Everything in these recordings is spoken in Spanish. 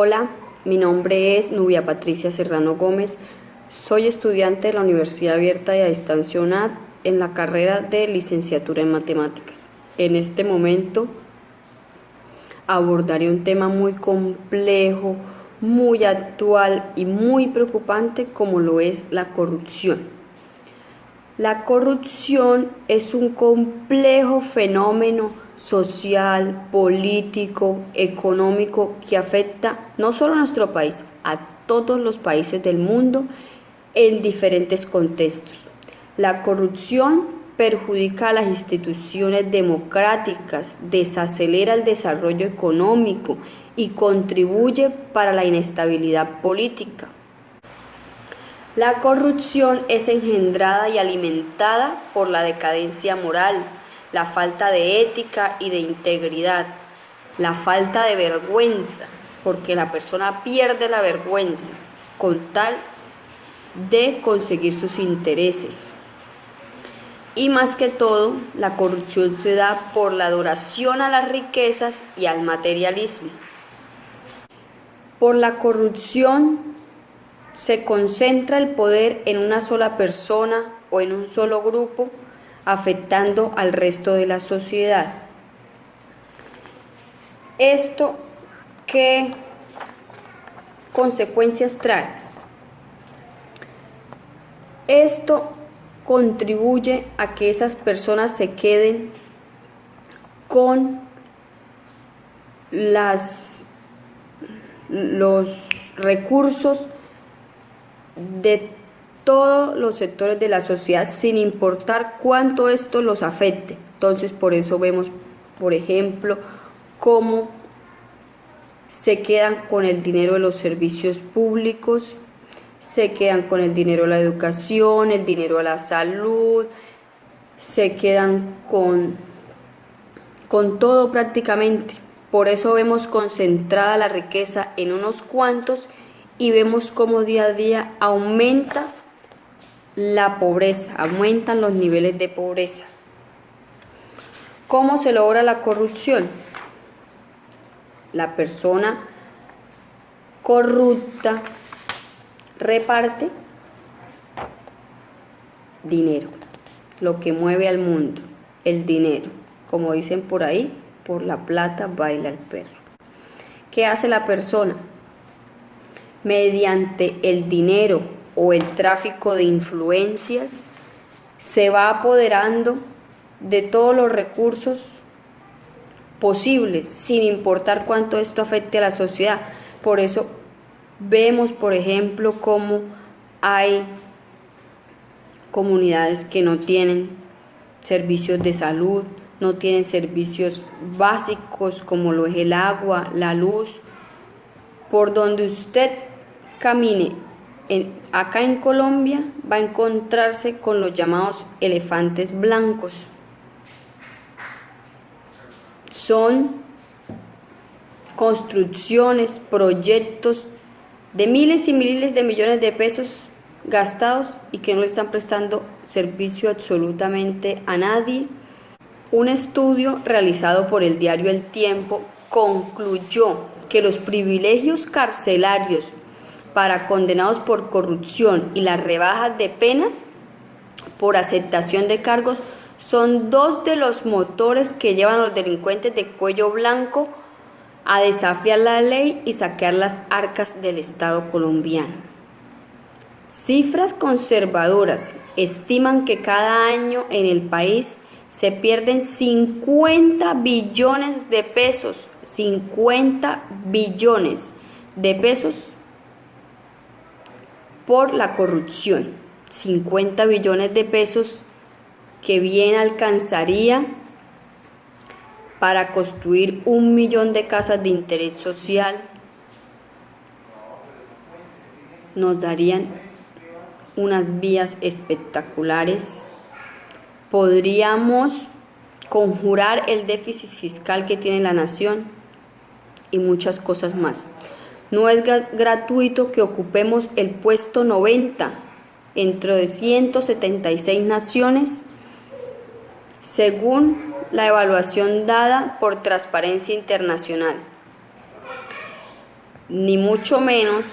Hola, mi nombre es Nubia Patricia Serrano Gómez. Soy estudiante de la Universidad Abierta y a Distancia UNAD en la carrera de Licenciatura en Matemáticas. En este momento abordaré un tema muy complejo, muy actual y muy preocupante como lo es la corrupción. La corrupción es un complejo fenómeno social, político, económico que afecta no solo a nuestro país, a todos los países del mundo en diferentes contextos. La corrupción perjudica a las instituciones democráticas, desacelera el desarrollo económico y contribuye para la inestabilidad política. La corrupción es engendrada y alimentada por la decadencia moral, la falta de ética y de integridad, la falta de vergüenza, porque la persona pierde la vergüenza con tal de conseguir sus intereses. Y más que todo, la corrupción se da por la adoración a las riquezas y al materialismo. Por la corrupción se concentra el poder en una sola persona o en un solo grupo, afectando al resto de la sociedad. ¿Esto qué consecuencias trae? Esto contribuye a que esas personas se queden con los recursos de todos los sectores de la sociedad sin importar cuánto esto los afecte. Entonces, por eso vemos, por ejemplo, cómo se quedan con el dinero de los servicios públicos, se quedan con el dinero de la educación, el dinero de la salud, se quedan con todo prácticamente. Por eso vemos concentrada la riqueza en unos cuantos y vemos cómo día a día aumenta la pobreza, aumentan los niveles de pobreza. ¿Cómo se logra la corrupción? La persona corrupta reparte dinero, lo que mueve al mundo, el dinero. Como dicen por ahí, por la plata baila el perro. ¿Qué hace la persona? Mediante el dinero o el tráfico de influencias, se va apoderando de todos los recursos posibles, sin importar cuánto esto afecte a la sociedad. Por eso vemos, por ejemplo, cómo hay comunidades que no tienen servicios de salud, no tienen servicios básicos como lo es el agua, la luz. Por donde usted camine acá en Colombia va a encontrarse con los llamados elefantes blancos. Son construcciones, proyectos de miles y miles de millones de pesos gastados y que no le están prestando servicio absolutamente a nadie. Un estudio realizado por el diario El Tiempo concluyó que los privilegios carcelarios para condenados por corrupción y las rebajas de penas por aceptación de cargos son dos de los motores que llevan a los delincuentes de cuello blanco a desafiar la ley y saquear las arcas del Estado colombiano. Cifras conservadoras estiman que cada año en el país se pierden 50 billones de pesos, 50 billones de pesos por la corrupción, 50 billones de pesos que bien alcanzaría para construir 1 millón de casas de interés social, nos darían unas vías espectaculares. Podríamos conjurar el déficit fiscal que tiene la nación y muchas cosas más. No es gratuito que ocupemos el puesto 90 entre 176 naciones, según la evaluación dada por Transparencia Internacional. ni mucho menos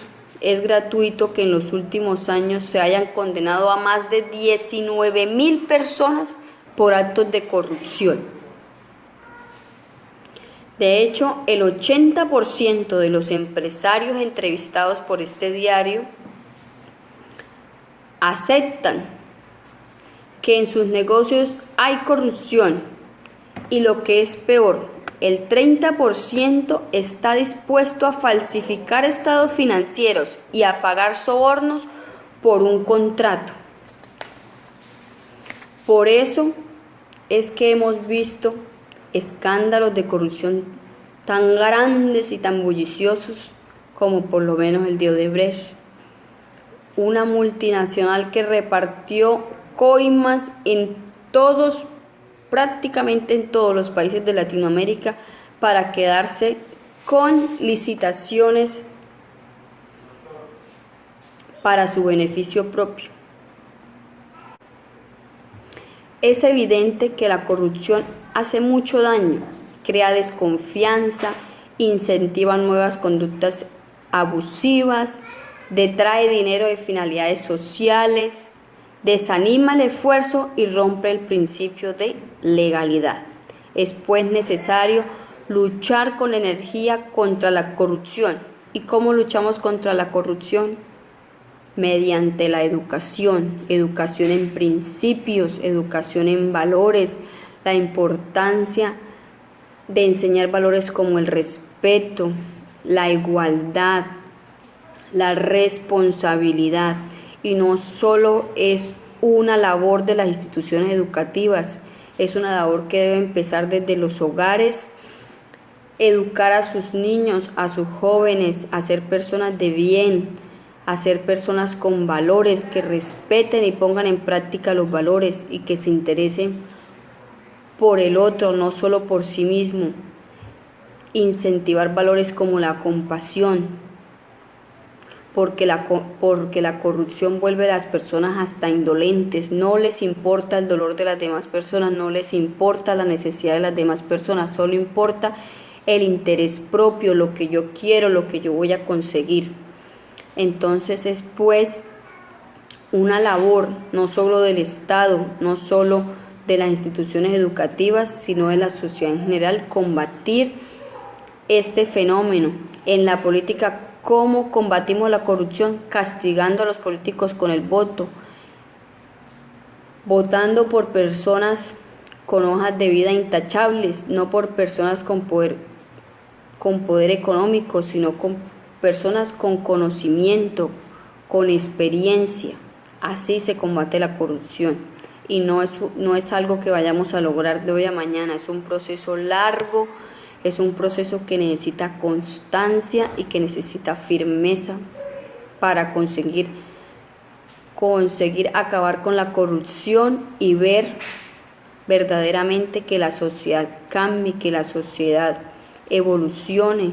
es gratuito que en los últimos años se hayan condenado a más de 19.000 personas por actos de corrupción. De hecho, el 80% de los empresarios entrevistados por este diario aceptan que en sus negocios hay corrupción y, lo que es peor, el 30% está dispuesto a falsificar estados financieros y a pagar sobornos por un contrato. Por eso es que hemos visto escándalos de corrupción tan grandes y tan bulliciosos como por lo menos el de Odebrecht, una multinacional que repartió coimas prácticamente en todos los países de Latinoamérica para quedarse con licitaciones para su beneficio propio. Es evidente que la corrupción hace mucho daño, crea desconfianza, incentiva nuevas conductas abusivas, detrae dinero de finalidades sociales, desanima el esfuerzo y rompe el principio de legalidad. Es pues necesario luchar con energía contra la corrupción. ¿Y cómo luchamos contra la corrupción? Mediante la educación en principios, educación en valores, la importancia de enseñar valores como el respeto, la igualdad, la responsabilidad. Y no solo es una labor de las instituciones educativas, es una labor que debe empezar desde los hogares, educar a sus niños, a sus jóvenes, a ser personas de bien, a ser personas con valores, que respeten y pongan en práctica los valores y que se interesen por el otro, no solo por sí mismo. Incentivar valores como la compasión, porque la corrupción vuelve a las personas hasta indolentes, no les importa el dolor de las demás personas, no les importa la necesidad de las demás personas, solo importa el interés propio, lo que yo quiero, lo que yo voy a conseguir. Entonces es pues una labor no solo del Estado, no solo de las instituciones educativas, sino de la sociedad en general, combatir este fenómeno. En la política, ¿cómo combatimos la corrupción? Castigando a los políticos con el voto, votando por personas con hojas de vida intachables, no por personas con poder económico, sino con personas con conocimiento, con experiencia. Así se combate la corrupción. Y no es algo que vayamos a lograr de hoy a mañana, es un proceso largo, es un proceso que necesita constancia y que necesita firmeza para conseguir acabar con la corrupción y ver verdaderamente que la sociedad cambie, que la sociedad evolucione,